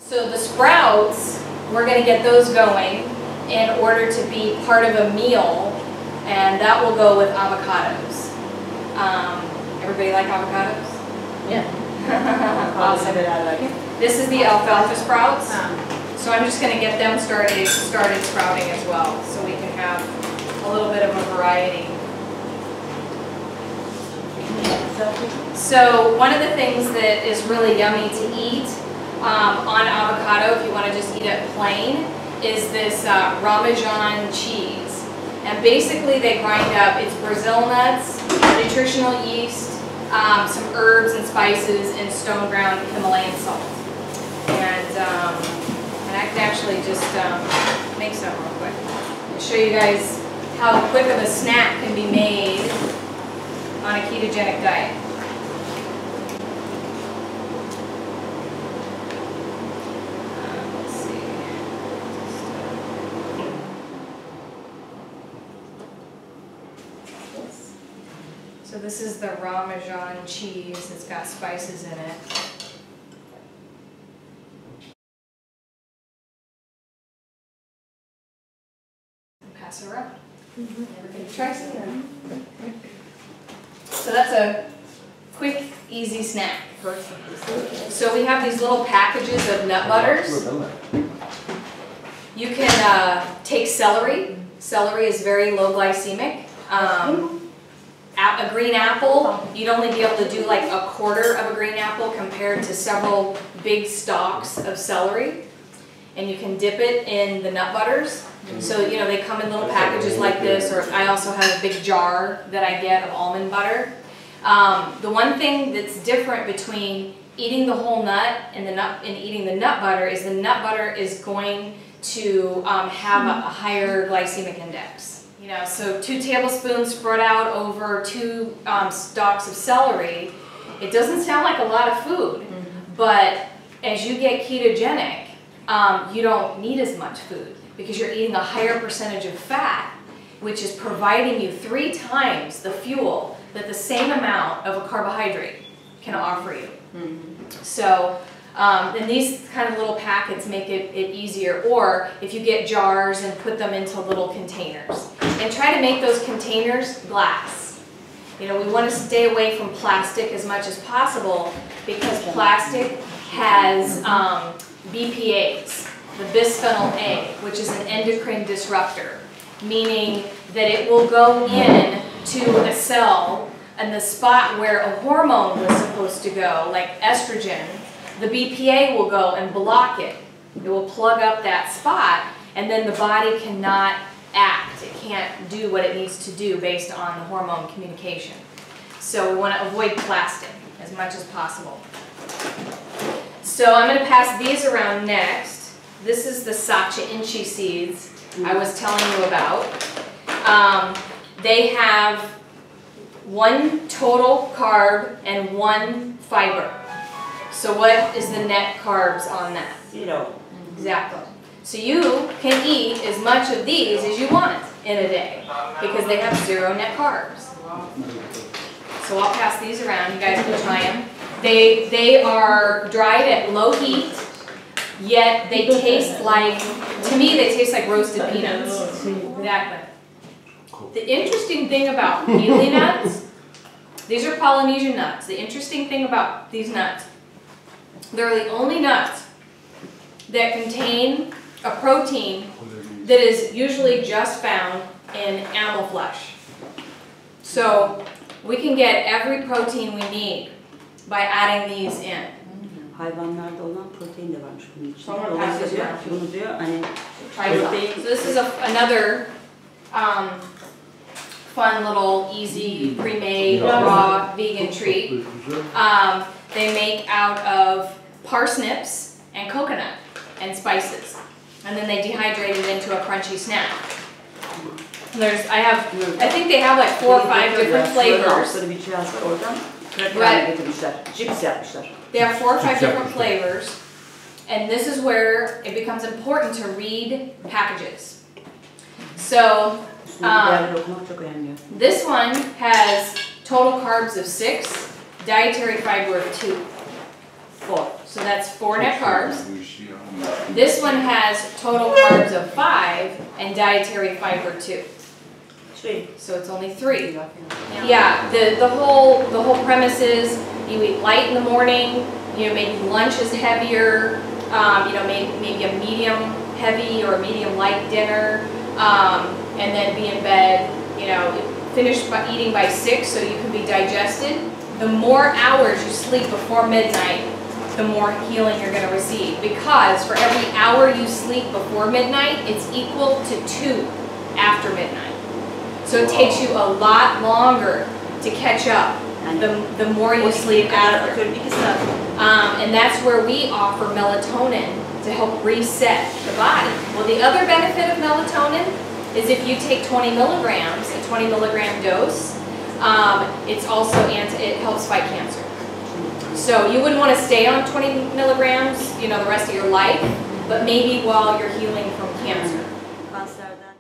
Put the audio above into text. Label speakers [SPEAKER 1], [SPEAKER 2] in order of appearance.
[SPEAKER 1] So the sprouts, we're going to get those going in order to be part of a meal, and that will go with avocados. Everybody like avocados?
[SPEAKER 2] Yeah.
[SPEAKER 1] Awesome. This is the alfalfa sprouts. So I'm just going to get them started sprouting as well, so we can have a little bit of a variety. So one of the things that is really yummy to eat on avocado, if you want to just eat it plain, is this Parmesan cheese. And basically they grind up, it's Brazil nuts, nutritional yeast, some herbs and spices, and stone ground Himalayan salt. And I can actually just make some real quick. I'll show you guys how quick of a snack can be made on a ketogenic diet. Let's see. So this is the Parmesan cheese. It's got spices in it. Pass it around. Everybody try some. So that's a quick, easy snack. So we have these little packages of nut butters. You can take celery. Celery is very low glycemic. A green apple, you'd only be able to do like a quarter of a green apple compared to several big stalks of celery. And you can dip it in the nut butters. So, you know, they come in little packages like this, or I also have a big jar that I get of almond butter. The one thing that's different between eating the whole nut and eating the nut butter is the nut butter is going to have a higher glycemic index. You know, so 2 tablespoons spread out over 2 stalks of celery. It doesn't sound like a lot of food, but as you get ketogenic, you don't need as much food because you're eating a higher percentage of fat, which is providing you 3 times the fuel that the same amount of a carbohydrate can offer you. So, and these kind of little packets make it easier, or if you get jars and put them into little containers. And try to make those containers glass. You know, we want to stay away from plastic as much as possible because plastic has BPAs, the bisphenol A, which is an endocrine disruptor, meaning that it will go in to a cell and the spot where a hormone was supposed to go, like estrogen, the BPA will go and block it. It will plug up that spot, and then the body cannot act. It can't do what it needs to do based on the hormone communication. So we want to avoid plastic as much as possible. So I'm going to pass these around next. This is the Sacha Inchi seeds I was telling you about. They have 1 total carb and 1 fiber. So what is the net carbs on that?
[SPEAKER 2] 0.
[SPEAKER 1] Exactly. So you can eat as much of these as you want in a day because they have 0 net carbs. So I'll pass these around. You guys can try them. They are dried at low heat, yet they taste like, to me, they taste like roasted peanuts. Exactly. The interesting thing about peely nuts, these are Polynesian nuts. The interesting thing about these nuts, they're the only nuts that contain a protein that is usually just found in animal flesh. So we can get every protein we need by adding these in.
[SPEAKER 2] Hayvanlarda olan protein de varmış bunun içinde.
[SPEAKER 1] Sonra
[SPEAKER 2] Dolayısıyla bunu diyor hani
[SPEAKER 1] protein. So this is another fun little easy pre-made raw vegan treat. They make out of parsnips and coconut and spices, and then they dehydrate it into a crunchy snack. I think they have like 4 or 5 different flavors. Right. They have 4 or 5 different flavors, and this is where it becomes important to read packages. So this one has total carbs of 6, dietary fiber of 2.
[SPEAKER 2] 4.
[SPEAKER 1] So that's 4 net carbs. This one has total carbs of 5 and dietary fiber 2.
[SPEAKER 2] 3.
[SPEAKER 1] So it's only 3. Yeah, the whole premise is you eat light in the morning, you know, maybe lunch is heavier, you know, maybe a medium heavy or a medium light dinner, and then be in bed, you know, finish by eating by 6 so you can be digested. The more hours you sleep before midnight, the more healing you're going to receive. Because for every hour you sleep before midnight, it's equal to 2 after midnight. So it takes you a lot longer to catch up the more you sleep after.
[SPEAKER 2] Atıyorum 2 saat.
[SPEAKER 1] And that's where we offer melatonin to help reset the body. Well, the other benefit of melatonin is if you take 20 milligrams, a 20 milligram dose, it's also it helps fight cancer. So you wouldn't want to stay on 20 milligrams, you know, the rest of your life, but maybe while you're healing from cancer.
[SPEAKER 2] Kanserden